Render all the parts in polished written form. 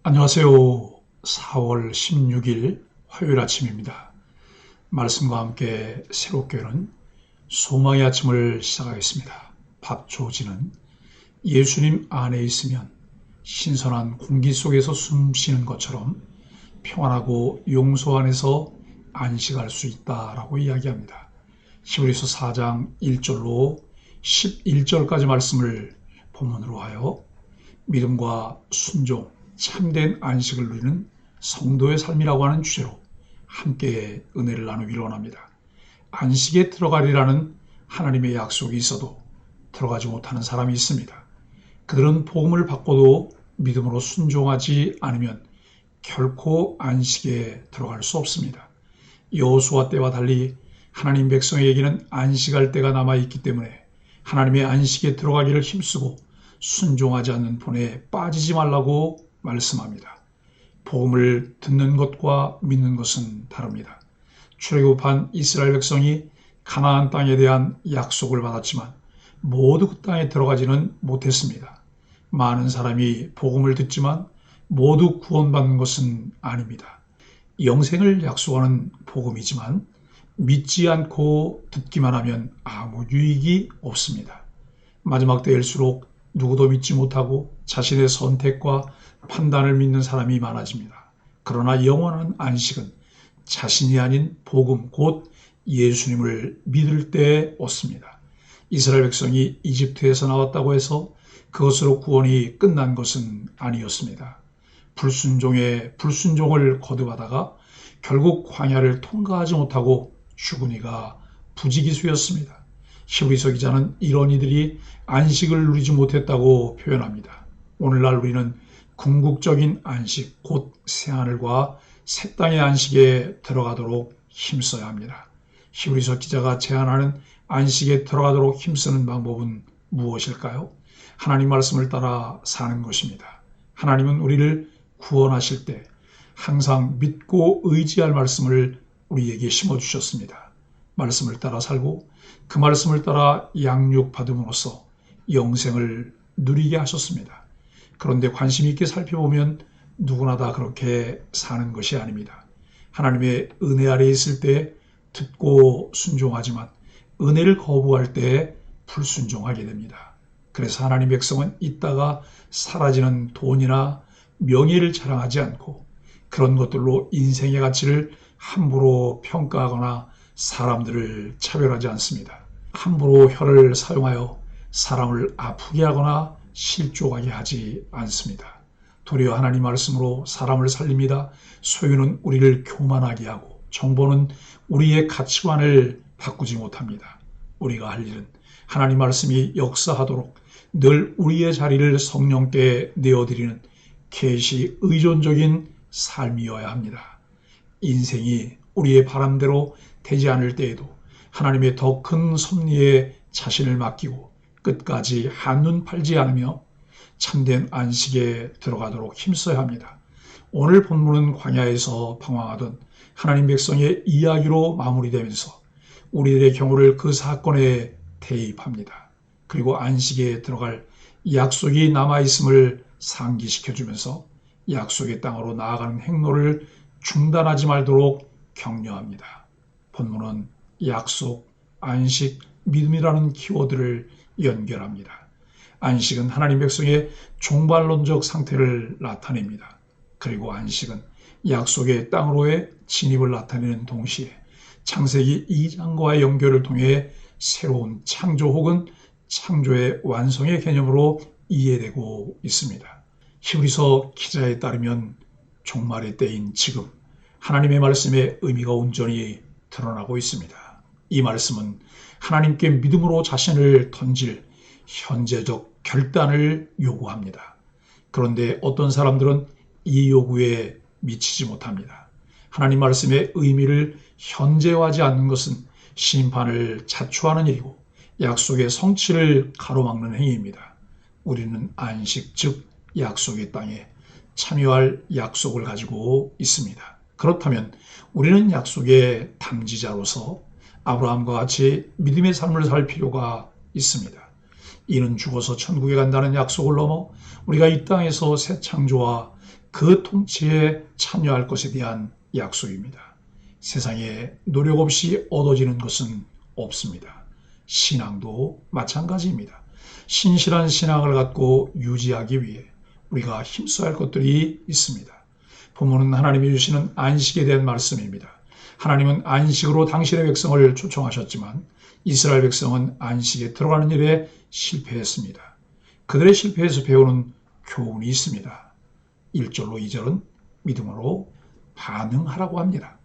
안녕하세요. 4월 16일 화요일 아침입니다. 말씀과 함께 새롭게 여는 소망의 아침을 시작하겠습니다. 밥조지는 예수님 안에 있으면 신선한 공기 속에서 숨 쉬는 것처럼 평안하고 용서 안에서 안식할 수 있다라고 이야기합니다. 히브리서 4장 1절로 11절까지 말씀을 본문으로 하여 믿음과 순종, 참된 안식을 누리는 성도의 삶이라고 하는 주제로 함께 은혜를 나누기를 원합니다. 안식에 들어가리라는 하나님의 약속이 있어도 들어가지 못하는 사람이 있습니다. 그들은 복음을 받고도 믿음으로 순종하지 않으면 결코 안식에 들어갈 수 없습니다. 여호수아 때와 달리 하나님 백성에게는 안식할 때가 남아있기 때문에 하나님의 안식에 들어가기를 힘쓰고 순종하지 않는 본에 빠지지 말라고 말씀합니다. 복음을 듣는 것과 믿는 것은 다릅니다. 출애굽한 이스라엘 백성이 가나안 땅에 대한 약속을 받았지만 모두 그 땅에 들어가지는 못했습니다. 많은 사람이 복음을 듣지만 모두 구원받는 것은 아닙니다. 영생을 약속하는 복음이지만 믿지 않고 듣기만 하면 아무 유익이 없습니다. 마지막 때일수록 누구도 믿지 못하고 자신의 선택과 판단을 믿는 사람이 많아집니다. 그러나 영원한 안식은 자신이 아닌 복음 곧 예수님을 믿을 때에 얻습니다. 이스라엘 백성이 이집트에서 나왔다고 해서 그것으로 구원이 끝난 것은 아니었습니다. 불순종을 거듭하다가 결국 광야를 통과하지 못하고 죽은 이가 부지기수였습니다. 히브리서 기자는 이런 이들이 안식을 누리지 못했다고 표현합니다. 오늘날 우리는 궁극적인 안식, 곧 새하늘과 새 땅의 안식에 들어가도록 힘써야 합니다. 히브리서 기자가 제안하는 안식에 들어가도록 힘쓰는 방법은 무엇일까요? 하나님 말씀을 따라 사는 것입니다. 하나님은 우리를 구원하실 때 항상 믿고 의지할 말씀을 우리에게 심어주셨습니다. 말씀을 따라 살고 그 말씀을 따라 양육받음으로써 영생을 누리게 하셨습니다. 그런데 관심 있게 살펴보면 누구나 다 그렇게 사는 것이 아닙니다. 하나님의 은혜 아래에 있을 때 듣고 순종하지만 은혜를 거부할 때 불순종하게 됩니다. 그래서 하나님 백성은 있다가 사라지는 돈이나 명예를 자랑하지 않고 그런 것들로 인생의 가치를 함부로 평가하거나 사람들을 차별하지 않습니다. 함부로 혀를 사용하여 사람을 아프게 하거나 실족하게 하지 않습니다. 도리어 하나님 말씀으로 사람을 살립니다. 소유는 우리를 교만하게 하고 정보는 우리의 가치관을 바꾸지 못합니다. 우리가 할 일은 하나님 말씀이 역사하도록 늘 우리의 자리를 성령께 내어드리는 계시 의존적인 삶이어야 합니다. 인생이 우리의 바람대로 되지 않을 때에도 하나님의 더 큰 섭리에 자신을 맡기고 끝까지 한눈 팔지 않으며 참된 안식에 들어가도록 힘써야 합니다. 오늘 본문은 광야에서 방황하던 하나님 백성의 이야기로 마무리되면서 우리들의 경우를 그 사건에 대입합니다. 그리고 안식에 들어갈 약속이 남아있음을 상기시켜주면서 약속의 땅으로 나아가는 행로를 중단하지 말도록 격려합니다. 본문은 약속, 안식, 믿음이라는 키워드를 연결합니다. 안식은 하나님 백성의 종말론적 상태를 나타냅니다. 그리고 안식은 약속의 땅으로의 진입을 나타내는 동시에 창세기 2장과의 연결을 통해 새로운 창조 혹은 창조의 완성의 개념으로 이해되고 있습니다. 히브리서 기자에 따르면 종말의 때인 지금 하나님의 말씀의 의미가 온전히 드러나고 있습니다. 이 말씀은 하나님께 믿음으로 자신을 던질 현재적 결단을 요구합니다. 그런데 어떤 사람들은 이 요구에 미치지 못합니다. 하나님 말씀의 의미를 현재화하지 않는 것은 심판을 자초하는 일이고 약속의 성취를 가로막는 행위입니다. 우리는 안식 즉 약속의 땅에 참여할 약속을 가지고 있습니다. 그렇다면 우리는 약속의 당지자로서 아브라함과 같이 믿음의 삶을 살 필요가 있습니다. 이는 죽어서 천국에 간다는 약속을 넘어 우리가 이 땅에서 새 창조와 그 통치에 참여할 것에 대한 약속입니다. 세상에 노력 없이 얻어지는 것은 없습니다. 신앙도 마찬가지입니다. 신실한 신앙을 갖고 유지하기 위해 우리가 힘써야 할 것들이 있습니다. 본문은 하나님이 주시는 안식에 대한 말씀입니다. 하나님은 안식으로 당신의 백성을 초청하셨지만 이스라엘 백성은 안식에 들어가는 일에 실패했습니다. 그들의 실패에서 배우는 교훈이 있습니다. 1절로 2절은 믿음으로 반응하라고 합니다.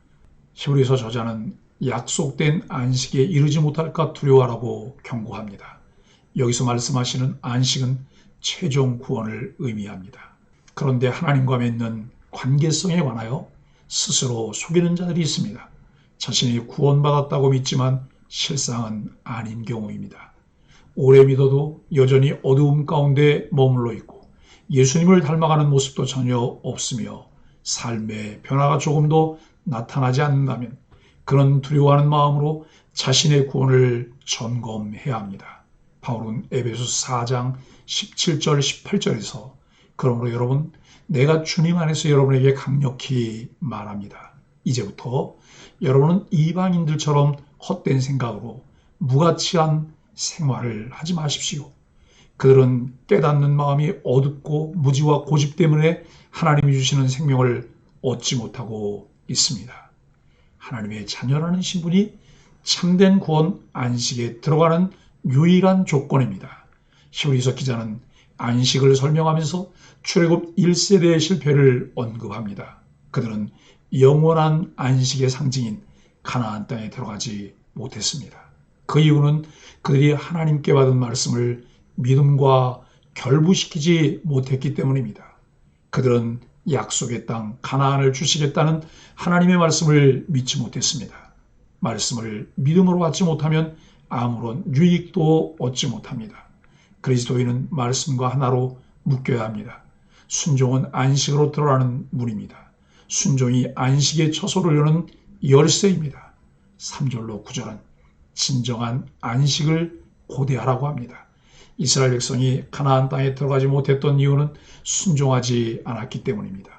히브리서 저자는 약속된 안식에 이르지 못할까 두려워하라고 경고합니다. 여기서 말씀하시는 안식은 최종 구원을 의미합니다. 그런데 하나님과 맺는 관계성에 관하여 스스로 속이는 자들이 있습니다. 자신이 구원받았다고 믿지만 실상은 아닌 경우입니다. 오래 믿어도 여전히 어두움 가운데 머물러 있고 예수님을 닮아가는 모습도 전혀 없으며 삶의 변화가 조금도 나타나지 않는다면 그런 두려워하는 마음으로 자신의 구원을 점검해야 합니다. 바울은 에베소서 4장 17절 18절에서 그러므로 여러분 내가 주님 안에서 여러분에게 강력히 말합니다. 이제부터 여러분은 이방인들처럼 헛된 생각으로 무가치한 생활을 하지 마십시오. 그들은 깨닫는 마음이 어둡고 무지와 고집 때문에 하나님이 주시는 생명을 얻지 못하고 있습니다. 하나님의 자녀라는 신분이 참된 구원 안식에 들어가는 유일한 조건입니다. 히브리서 기자는 안식을 설명하면서 출애굽 1세대의 실패를 언급합니다. 그들은 영원한 안식의 상징인 가나안 땅에 들어가지 못했습니다. 그 이유는 그들이 하나님께 받은 말씀을 믿음과 결부시키지 못했기 때문입니다. 그들은 약속의 땅 가나안을 주시겠다는 하나님의 말씀을 믿지 못했습니다. 말씀을 믿음으로 받지 못하면 아무런 유익도 얻지 못합니다. 그리스도인은 말씀과 하나로 묶여야 합니다. 순종은 안식으로 들어가는 문입니다. 순종이 안식의 처소를 여는 열쇠입니다. 3절로 9절은 진정한 안식을 고대하라고 합니다. 이스라엘 백성이 가나안 땅에 들어가지 못했던 이유는 순종하지 않았기 때문입니다.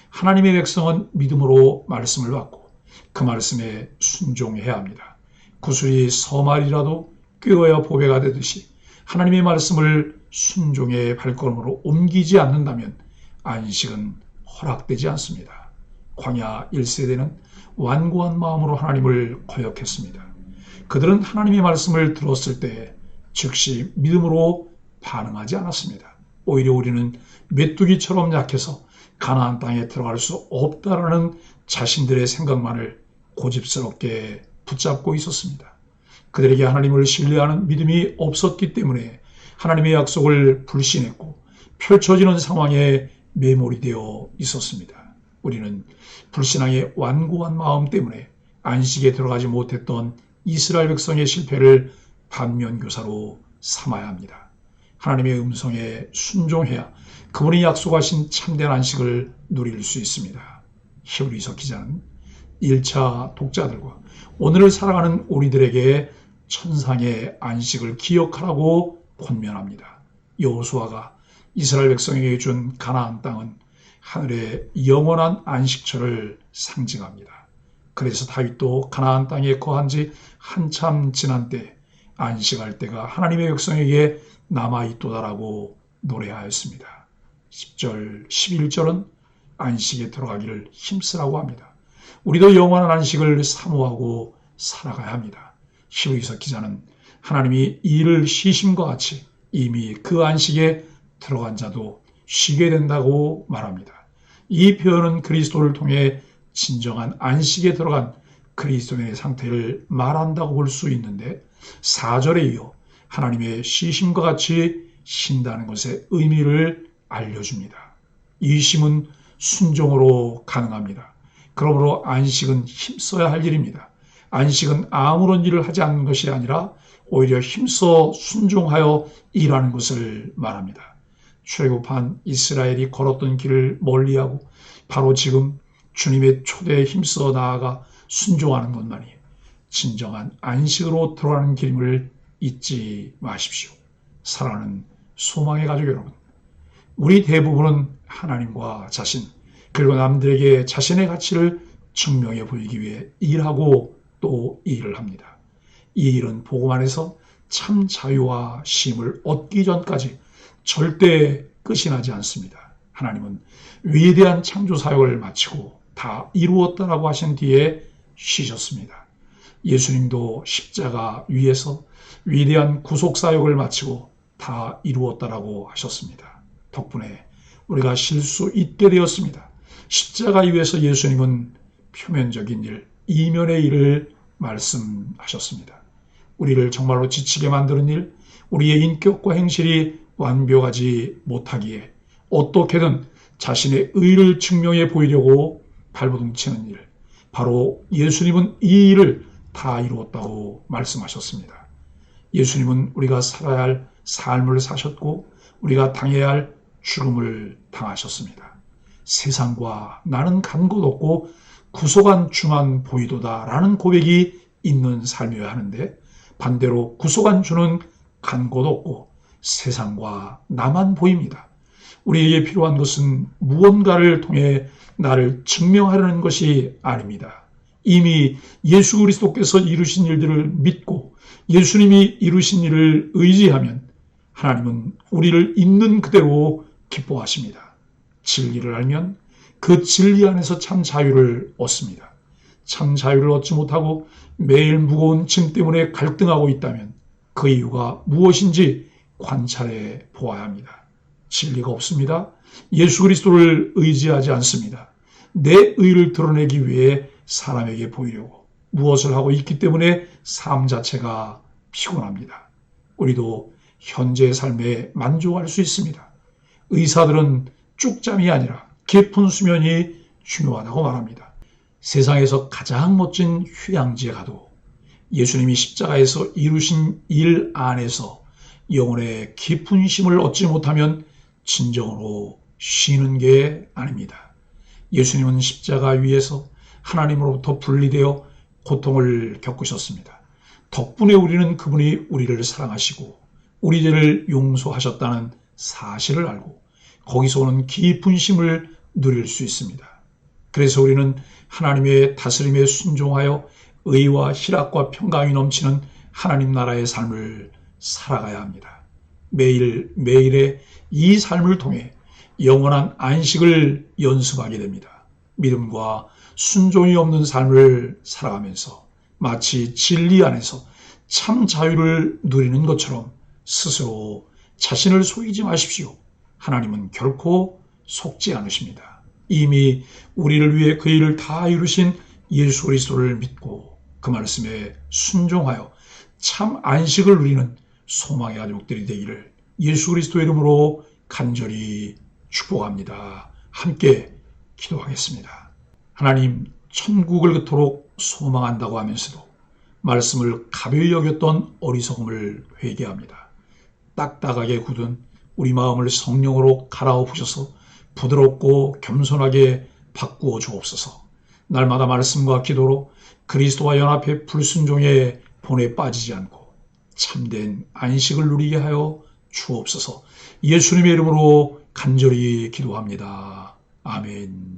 하나님의 백성은 믿음으로 말씀을 받고 그 말씀에 순종해야 합니다. 구슬이 서말이라도 꿰어야 보배가 되듯이 하나님의 말씀을 순종의 발걸음으로 옮기지 않는다면 안식은 허락되지 않습니다. 광야 1세대는 완고한 마음으로 하나님을 거역했습니다. 그들은 하나님의 말씀을 들었을 때 즉시 믿음으로 반응하지 않았습니다. 오히려 우리는 메뚜기처럼 약해서 가나안 땅에 들어갈 수 없다라는 자신들의 생각만을 고집스럽게 붙잡고 있었습니다. 그들에게 하나님을 신뢰하는 믿음이 없었기 때문에 하나님의 약속을 불신했고 펼쳐지는 상황에 매몰이 되어 있었습니다. 우리는 불신앙의 완고한 마음 때문에 안식에 들어가지 못했던 이스라엘 백성의 실패를 반면교사로 삼아야 합니다. 하나님의 음성에 순종해야 그분이 약속하신 참된 안식을 누릴 수 있습니다. 히브리서 기자는 1차 독자들과 오늘을 살아가는 우리들에게 천상의 안식을 기억하라고 권면합니다. 여호수아가 이스라엘 백성에게 준 가나안 땅은 하늘의 영원한 안식처를 상징합니다. 그래서 다윗도 가나안 땅에 거한 지 한참 지난 때 안식할 때가 하나님의 백성에게 남아있도다라고 노래하였습니다. 10절, 11절은 안식에 들어가기를 힘쓰라고 합니다. 우리도 영원한 안식을 사모하고 살아가야 합니다. 히브리서 기자는 하나님이 일을 쉬심과 같이 이미 그 안식에 들어간 자도 쉬게 된다고 말합니다. 이 표현은 그리스도를 통해 진정한 안식에 들어간 그리스도인의 상태를 말한다고 볼 수 있는데 4절에 이어 하나님의 쉬심과 같이 쉰다는 것의 의미를 알려줍니다. 이 쉼은 순종으로 가능합니다. 그러므로 안식은 힘써야 할 일입니다. 안식은 아무런 일을 하지 않는 것이 아니라 오히려 힘써 순종하여 일하는 것을 말합니다. 출애굽한 이스라엘이 걸었던 길을 멀리하고 바로 지금 주님의 초대에 힘써 나아가 순종하는 것만이 진정한 안식으로 들어가는 길임을 잊지 마십시오. 사랑하는 소망의 가족 여러분, 우리 대부분은 하나님과 자신, 그리고 남들에게 자신의 가치를 증명해 보이기 위해 일하고 또 일을 합니다. 이 일은 복음 안에서 참 자유와 쉼을 얻기 전까지 절대 끝이 나지 않습니다. 하나님은 위대한 창조 사역을 마치고 다 이루었다라고 하신 뒤에 쉬셨습니다. 예수님도 십자가 위에서 위대한 구속 사역을 마치고 다 이루었다라고 하셨습니다. 덕분에 우리가 쉴 수 있게 되었습니다. 십자가 위에서 예수님은 표면적인 일, 이면의 일을 말씀하셨습니다. 우리를 정말로 지치게 만드는 일, 우리의 인격과 행실이 완벽하지 못하기에 어떻게든 자신의 의를 증명해 보이려고 발버둥치는 일, 바로 예수님은 이 일을 다 이루었다고 말씀하셨습니다. 예수님은 우리가 살아야 할 삶을 사셨고 우리가 당해야 할 죽음을 당하셨습니다. 세상과 나는 간 것 없고 구속한 주만 보이도다 라는 고백이 있는 삶이어야 하는데, 반대로 구속한 주는 간 것 없고 세상과 나만 보입니다. 우리에게 필요한 것은 무언가를 통해 나를 증명하려는 것이 아닙니다. 이미 예수 그리스도께서 이루신 일들을 믿고 예수님이 이루신 일을 의지하면 하나님은 우리를 있는 그대로 기뻐하십니다. 진리를 알면 그 진리 안에서 참 자유를 얻습니다. 참 자유를 얻지 못하고 매일 무거운 짐 때문에 갈등하고 있다면 그 이유가 무엇인지 관찰해 보아야 합니다. 진리가 없습니다. 예수 그리스도를 의지하지 않습니다. 내 의를 드러내기 위해 사람에게 보이려고 무엇을 하고 있기 때문에 삶 자체가 피곤합니다. 우리도 현재의 삶에 만족할 수 있습니다. 의사들은 쪽잠이 아니라 깊은 수면이 중요하다고 말합니다. 세상에서 가장 멋진 휴양지에 가도 예수님이 십자가에서 이루신 일 안에서 영혼의 깊은 쉼을 얻지 못하면 진정으로 쉬는 게 아닙니다. 예수님은 십자가 위에서 하나님으로부터 분리되어 고통을 겪으셨습니다. 덕분에 우리는 그분이 우리를 사랑하시고 우리 죄를 용서하셨다는 사실을 알고 거기서 오는 깊은 쉼을 누릴 수 있습니다. 그래서 우리는 하나님의 다스림에 순종하여 의와 희락과 평강이 넘치는 하나님 나라의 삶을 살아가야 합니다. 매일매일의 이 삶을 통해 영원한 안식을 연습하게 됩니다. 믿음과 순종이 없는 삶을 살아가면서 마치 진리 안에서 참 자유를 누리는 것처럼 스스로 자신을 속이지 마십시오. 하나님은 결코 속지 않으십니다. 이미 우리를 위해 그 일을 다 이루신 예수 그리스도를 믿고 그 말씀에 순종하여 참 안식을 누리는 소망의 가족들이 되기를 예수 그리스도의 이름으로 간절히 축복합니다. 함께 기도하겠습니다. 하나님, 천국을 그토록 소망한다고 하면서도 말씀을 가벼이 여겼던 어리석음을 회개합니다. 딱딱하게 굳은 우리 마음을 성령으로 갈아엎으셔서 부드럽고 겸손하게 바꾸어 주옵소서. 날마다 말씀과 기도로 그리스도와 연합해 불순종의 본에 빠지지 않고 참된 안식을 누리게 하여 주옵소서. 예수님의 이름으로 간절히 기도합니다. 아멘.